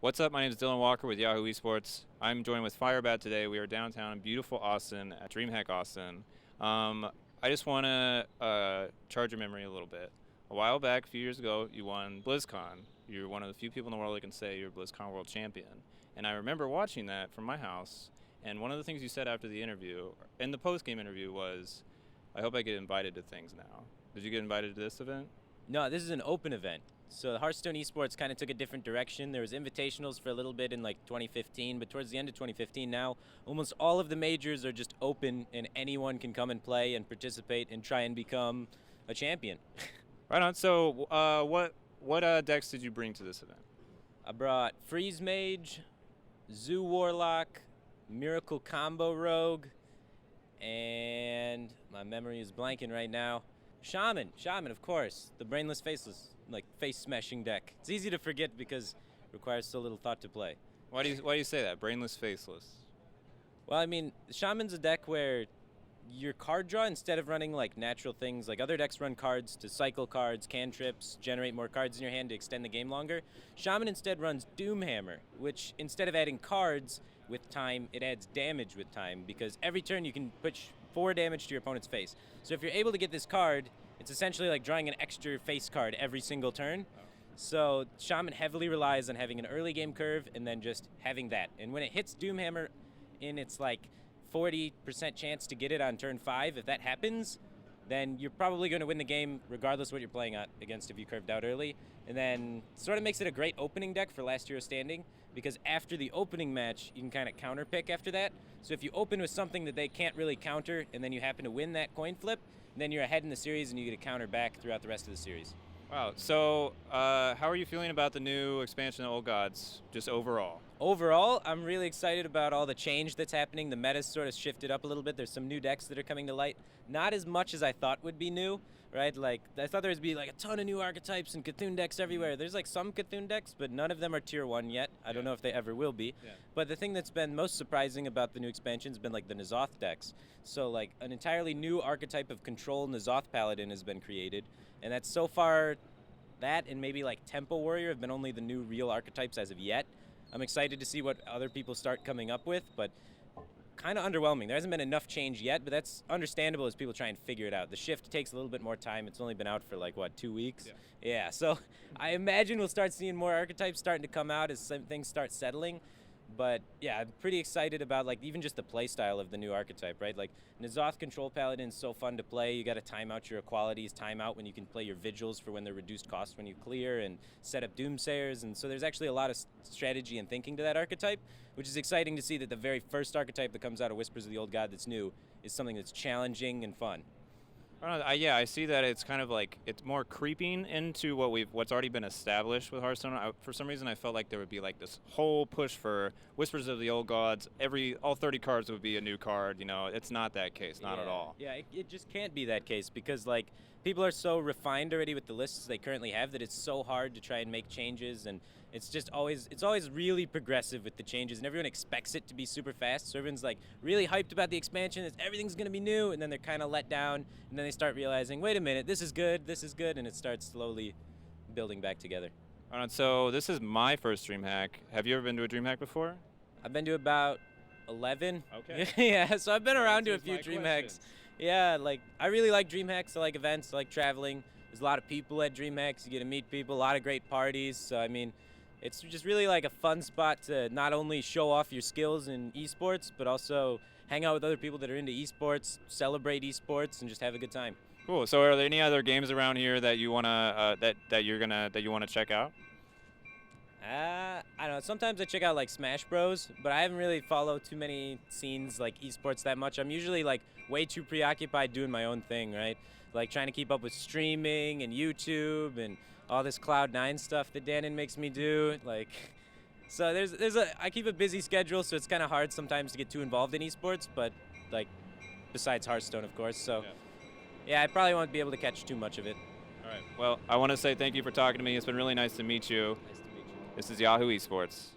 What's up? My name is Dylan Walker with Yahoo Esports. I'm joined with Firebat today. We are downtown in beautiful Austin at DreamHack Austin. I just want to charge your memory a little bit. A while back, a few years ago, you won BlizzCon. You're one of the few people in the world that can say you're BlizzCon World Champion. And I remember watching that from my house, and one of the things you said after the interview, in the post-game interview, was, I hope I get invited to things now. Did you get invited to this event? No, this is an open event. So the Hearthstone Esports kind of took a different direction. There was invitationals for a little bit in like 2015, but towards the end of 2015 now, almost all of the majors are just open and anyone can come and play and participate and try and become a champion. Right on. So what decks did you bring to this event? I brought Freeze Mage, Zoo Warlock, Miracle Combo Rogue, and my memory is blanking right now. Shaman, of course, the brainless, faceless, like face-smashing deck. It's easy to forget because it requires so little thought to play. Why do you say that? Brainless, faceless. Well, I mean, Shaman's a deck where your card draw, instead of running like natural things, like other decks run cards to cycle cards, cantrips, generate more cards in your hand to extend the game longer. Shaman instead runs Doomhammer, which instead of adding cards with time, it adds damage with time, because every turn you can put 4 damage to your opponent's face. So if you're able to get this card, it's essentially like drawing an extra face card every single turn. So Shaman heavily relies on having an early game curve and then just having that. And when it hits Doomhammer in its like 40% chance to get it on turn 5, if that happens, then you're probably going to win the game regardless what you're playing against if you curved out early. And then sort of makes it a great opening deck for last hero standing, because after the opening match, you can kind of counter pick after that. So if you open with something that they can't really counter and then you happen to win that coin flip, then you're ahead in the series and you get a counter back throughout the rest of the series. Wow. So how are you feeling about the new expansion of Old Gods, just overall? Overall, I'm really excited about all the change that's happening. The meta's sort of shifted up a little bit. There's some new decks that are coming to light. Not as much as I thought would be new, right? Like, I thought there would be like a ton of new archetypes and Cthulhu decks everywhere. There's like some Cthulhu decks, but none of them are tier 1 yet. I don't know if they ever will be. Yeah. But the thing that's been most surprising about the new expansion has been like the N'Zoth decks. So like an entirely new archetype of control N'Zoth Paladin has been created. And that's so far, that and maybe like Temple Warrior have been only the new real archetypes as of yet. I'm excited to see what other people start coming up with, but kind of underwhelming. There hasn't been enough change yet, but that's understandable as people try and figure it out. The shift takes a little bit more time. It's only been out for like, what, 2 weeks? Yeah, so I imagine we'll start seeing more archetypes starting to come out as some things start settling. But yeah, I'm pretty excited about like even just the play style of the new archetype, right? Like N'Zoth Control Paladin is so fun to play. You got to time out your equalities, time out when you can play your vigils for when they're reduced cost when you clear, and set up Doomsayers. And so there's actually a lot of strategy and thinking to that archetype, which is exciting to see that the very first archetype that comes out of Whispers of the Old God that's new is something that's challenging and fun. Yeah, I see that it's kind of like it's more creeping into what's already been established with Hearthstone. For some reason, I felt like there would be like this whole push for Whispers of the Old Gods. All 30 cards would be a new card. You know, it's not that case, not at all. Yeah, it just can't be that case, because like people are so refined already with the lists they currently have that it's so hard to try and make changes, and it's always really progressive with the changes, and everyone expects it to be super fast. So everyone's like really hyped about the expansion, that everything's going to be new, and then they're kind of let down, and then they start realizing, wait a minute, this is good, and it starts slowly building back together. All right, so this is my first DreamHack. Have you ever been to a DreamHack before? I've been to about 11. Okay. Yeah, so I've been around to a Answers few my DreamHacks. questions. Yeah, like I really like DreamHacks. I like events. I like traveling. There's a lot of people at DreamHacks. You get to meet people. A lot of great parties. So I mean, it's just really like a fun spot to not only show off your skills in esports, but also hang out with other people that are into esports, celebrate esports, and just have a good time. Cool. So are there any other games around here that you wanna that you wanna check out? I don't know. Sometimes I check out like Smash Bros, but I haven't really followed too many scenes like esports that much. I'm usually like way too preoccupied doing my own thing, right? Like trying to keep up with streaming and YouTube and all this Cloud9 stuff that Danon makes me do. Like, so I keep a busy schedule, so it's kind of hard sometimes to get too involved in esports. But like, besides Hearthstone, of course. So yeah, I probably won't be able to catch too much of it. All right. Well, I want to say thank you for talking to me. It's been really nice to meet you. Nice to meet you. This is Yahoo Esports.